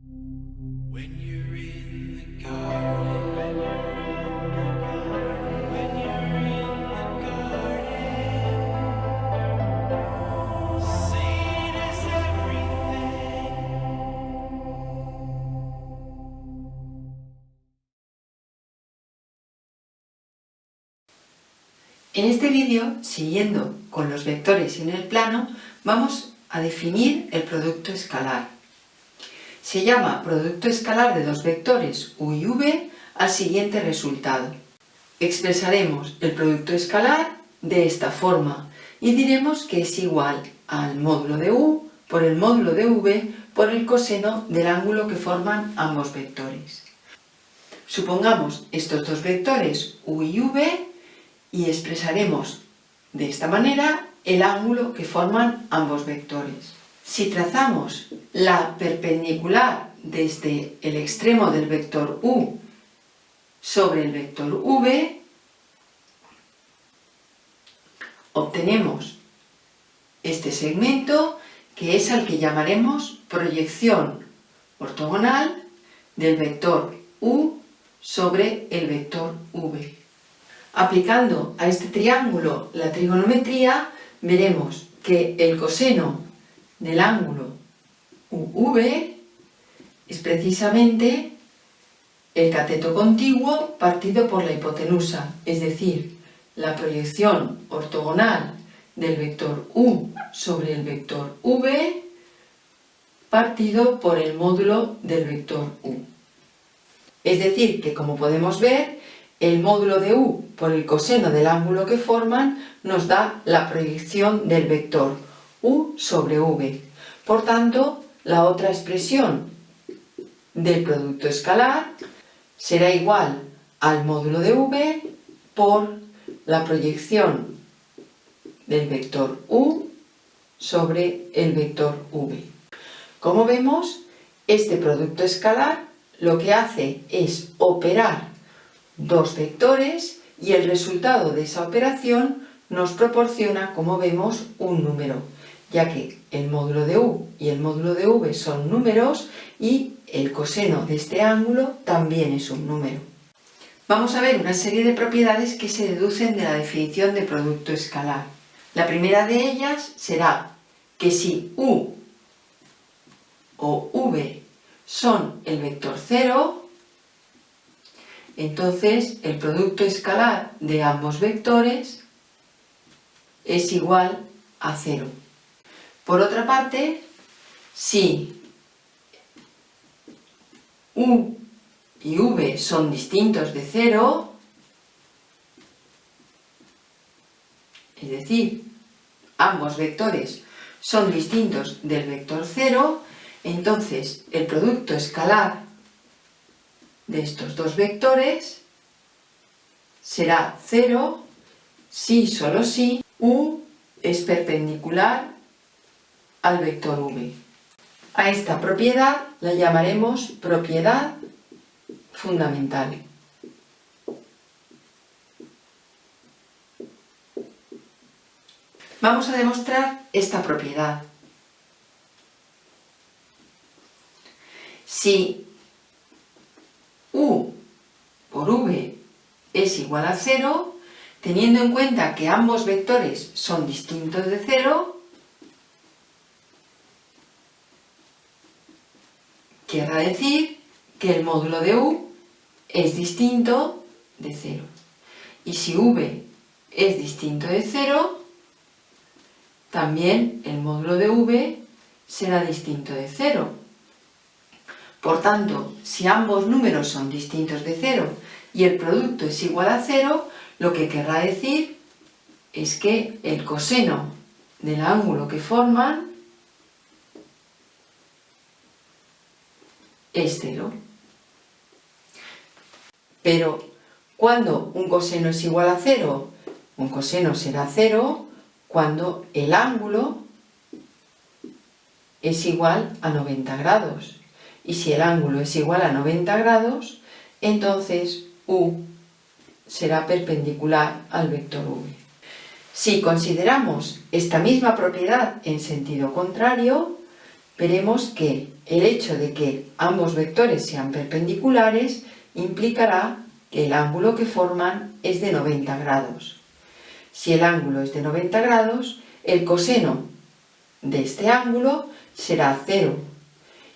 When you're in the garden, when you're in the garden, seed is everything. En este vídeo, siguiendo con los vectores en el plano, vamos a definir el producto escalar. Se llama producto escalar de dos vectores u y v al siguiente resultado. Expresaremos el producto escalar de esta forma y diremos que es igual al módulo de u por el módulo de v por el coseno del ángulo que forman ambos vectores. Supongamos estos dos vectores u y v y expresaremos de esta manera el ángulo que forman ambos vectores. Si trazamos la perpendicular desde el extremo del vector u sobre el vector v, obtenemos este segmento que es al que llamaremos proyección ortogonal del vector u sobre el vector v. Aplicando a este triángulo la trigonometría, veremos que el coseno del ángulo UV es precisamente el cateto contiguo partido por la hipotenusa, es decir, la proyección ortogonal del vector u sobre el vector v partido por el módulo del vector u. Es decir, que como podemos ver, el módulo de u por el coseno del ángulo que forman nos da la proyección del vector u sobre v. Por tanto, la otra expresión del producto escalar será igual al módulo de v por la proyección del vector u sobre el vector v. Como vemos, este producto escalar lo que hace es operar dos vectores y el resultado de esa operación nos proporciona, como vemos, un número, ya que el módulo de u y el módulo de v son números y el coseno de este ángulo también es un número. Vamos a ver una serie de propiedades que se deducen de la definición de producto escalar. La primera de ellas será que si u o v son el vector 0, entonces el producto escalar de ambos vectores es igual a 0. Por otra parte, si u y v son distintos de 0, es decir, ambos vectores son distintos del vector 0, entonces el producto escalar de estos dos vectores será 0 si, solo si, u es perpendicular al vector v. A esta propiedad la llamaremos propiedad fundamental. Vamos a demostrar esta propiedad. Si u por v es igual a 0, teniendo en cuenta que ambos vectores son distintos de 0, querrá decir que el módulo de u es distinto de 0. Y si v es distinto de 0, también el módulo de v será distinto de 0. Por tanto, si ambos números son distintos de 0 y el producto es igual a 0, lo que querrá decir es que el coseno del ángulo que forman es 0. Pero, ¿cuándo un coseno es igual a 0? Un coseno será 0 cuando el ángulo es igual a 90 grados. Y si el ángulo es igual a 90 grados, entonces u será perpendicular al vector v. Si consideramos esta misma propiedad en sentido contrario, veremos que el hecho de que ambos vectores sean perpendiculares implicará que el ángulo que forman es de 90 grados. Si el ángulo es de 90 grados, el coseno de este ángulo será 0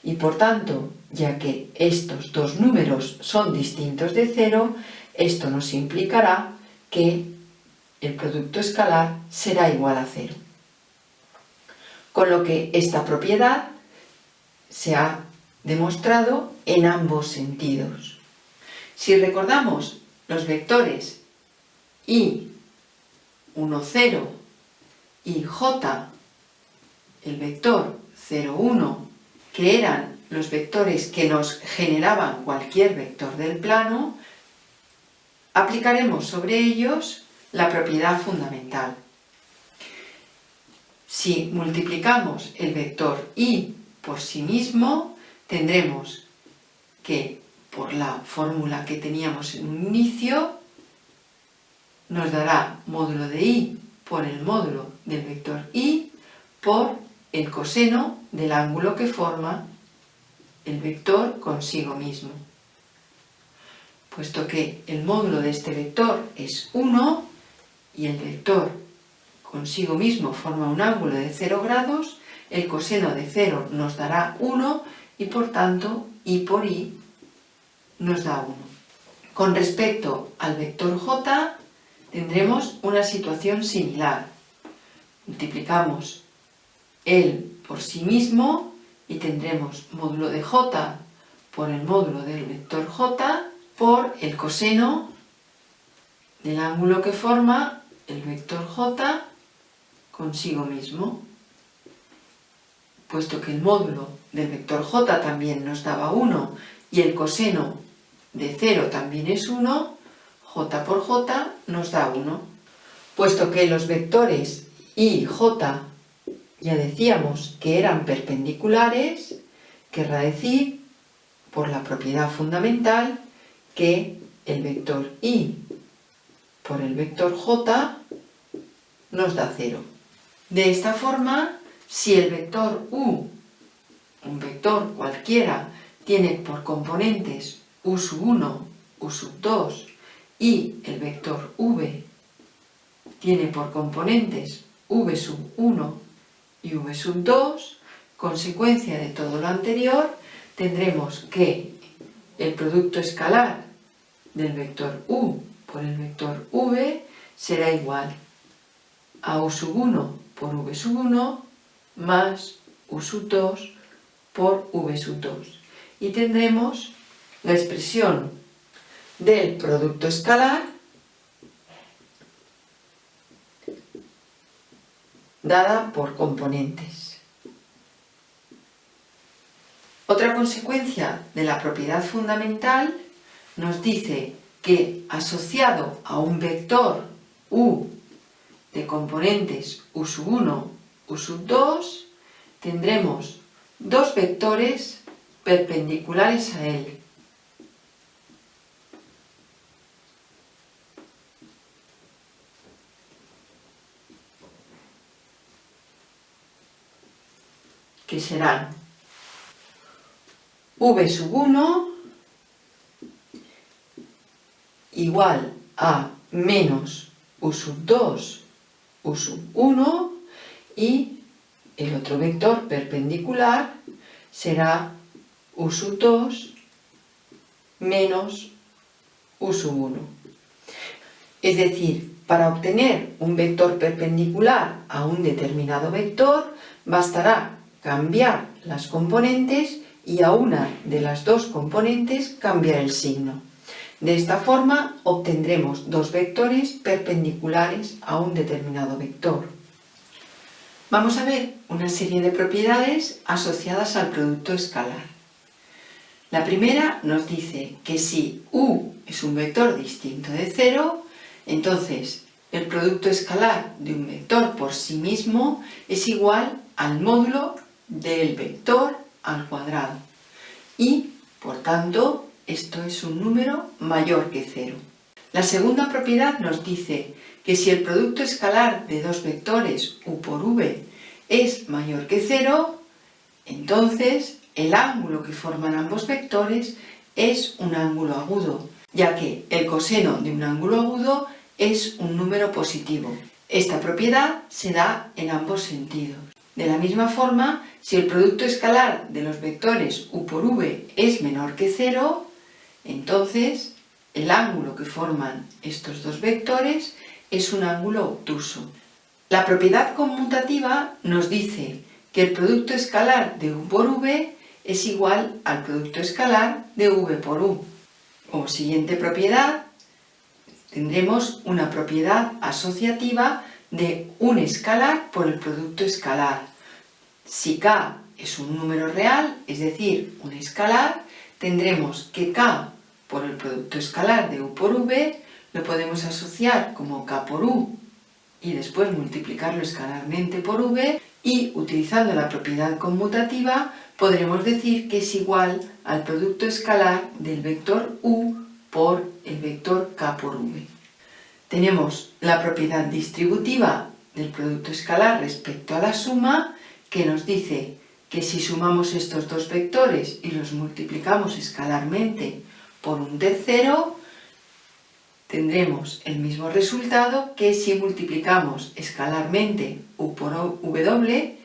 y por tanto, ya que estos dos números son distintos de 0, esto nos implicará que el producto escalar será igual a 0. Con lo que esta propiedad se ha demostrado en ambos sentidos. Si recordamos los vectores i, 1, 0 y j, el vector 0, 1, que eran los vectores que nos generaban cualquier vector del plano, aplicaremos sobre ellos la propiedad fundamental. Si multiplicamos el vector i por sí mismo, tendremos que, por la fórmula que teníamos en un inicio, nos dará módulo de i por el módulo del vector i por el coseno del ángulo que forma el vector consigo mismo. Puesto que el módulo de este vector es 1 y el vector consigo mismo forma un ángulo de 0 grados, el coseno de 0 nos dará 1 y por tanto i por i nos da 1. Con respecto al vector j tendremos una situación similar. Multiplicamos él por sí mismo y tendremos módulo de j por el módulo del vector j por el coseno del ángulo que forma el vector j consigo mismo. Puesto que el módulo del vector j también nos daba 1 y el coseno de 0 también es 1, j por j nos da 1. Puesto que los vectores i y j ya decíamos que eran perpendiculares, querrá decir, por la propiedad fundamental, que el vector i por el vector j nos da 0. De esta forma, si el vector u, un vector cualquiera, tiene por componentes u sub 1, u sub 2 y el vector v tiene por componentes v sub 1 y v sub 2, consecuencia de todo lo anterior, tendremos que el producto escalar del vector u por el vector v será igual a u sub 1 por v sub 1 más u sub 2 por v sub 2. Y tendremos la expresión del producto escalar dada por componentes. Otra consecuencia de la propiedad fundamental nos dice que asociado a un vector u de componentes u sub 1, u sub 2, tendremos dos vectores perpendiculares a él. Que serán v sub 1 igual a menos u sub 2, u sub 1 y el otro vector perpendicular será u sub 2 menos u sub 1. Es decir, para obtener un vector perpendicular a un determinado vector, bastará cambiar las componentes y a una de las dos componentes cambiar el signo. De esta forma obtendremos dos vectores perpendiculares a un determinado vector. Vamos a ver una serie de propiedades asociadas al producto escalar. La primera nos dice que si u es un vector distinto de 0, entonces el producto escalar de un vector por sí mismo es igual al módulo del vector al cuadrado y, por tanto, esto es un número mayor que 0. La segunda propiedad nos dice que si el producto escalar de dos vectores u por v es mayor que 0, Entonces, el ángulo que forman ambos vectores es un ángulo agudo, ya que el coseno de un ángulo agudo es un número positivo. Esta propiedad se da en ambos sentidos. De la misma forma, si el producto escalar de los vectores u por v es menor que 0, entonces el ángulo que forman estos dos vectores es un ángulo obtuso. La propiedad conmutativa nos dice que el producto escalar de u por v es igual al producto escalar de v por u. Como siguiente propiedad, tendremos una propiedad asociativa de un escalar por el producto escalar. Si k es un número real, es decir, un escalar, tendremos que k por el producto escalar de u por v lo podemos asociar como k por u y después multiplicarlo escalarmente por v, y utilizando la propiedad conmutativa podremos decir que es igual al producto escalar del vector u por el vector k por v. Tenemos la propiedad distributiva del producto escalar respecto a la suma, que nos dice que si sumamos estos dos vectores y los multiplicamos escalarmente por un tercero, tendremos el mismo resultado que si multiplicamos escalarmente u por w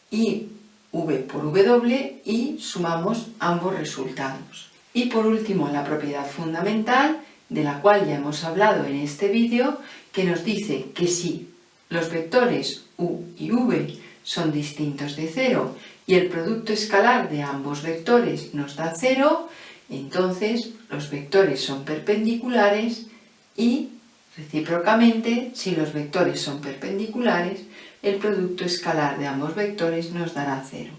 y v por w y sumamos ambos resultados. Y por último, la propiedad fundamental, de la cual ya hemos hablado en este vídeo, que nos dice que si los vectores u y v son distintos de 0 y el producto escalar de ambos vectores nos da 0, entonces los vectores son perpendiculares y, recíprocamente, si los vectores son perpendiculares, el producto escalar de ambos vectores nos dará 0.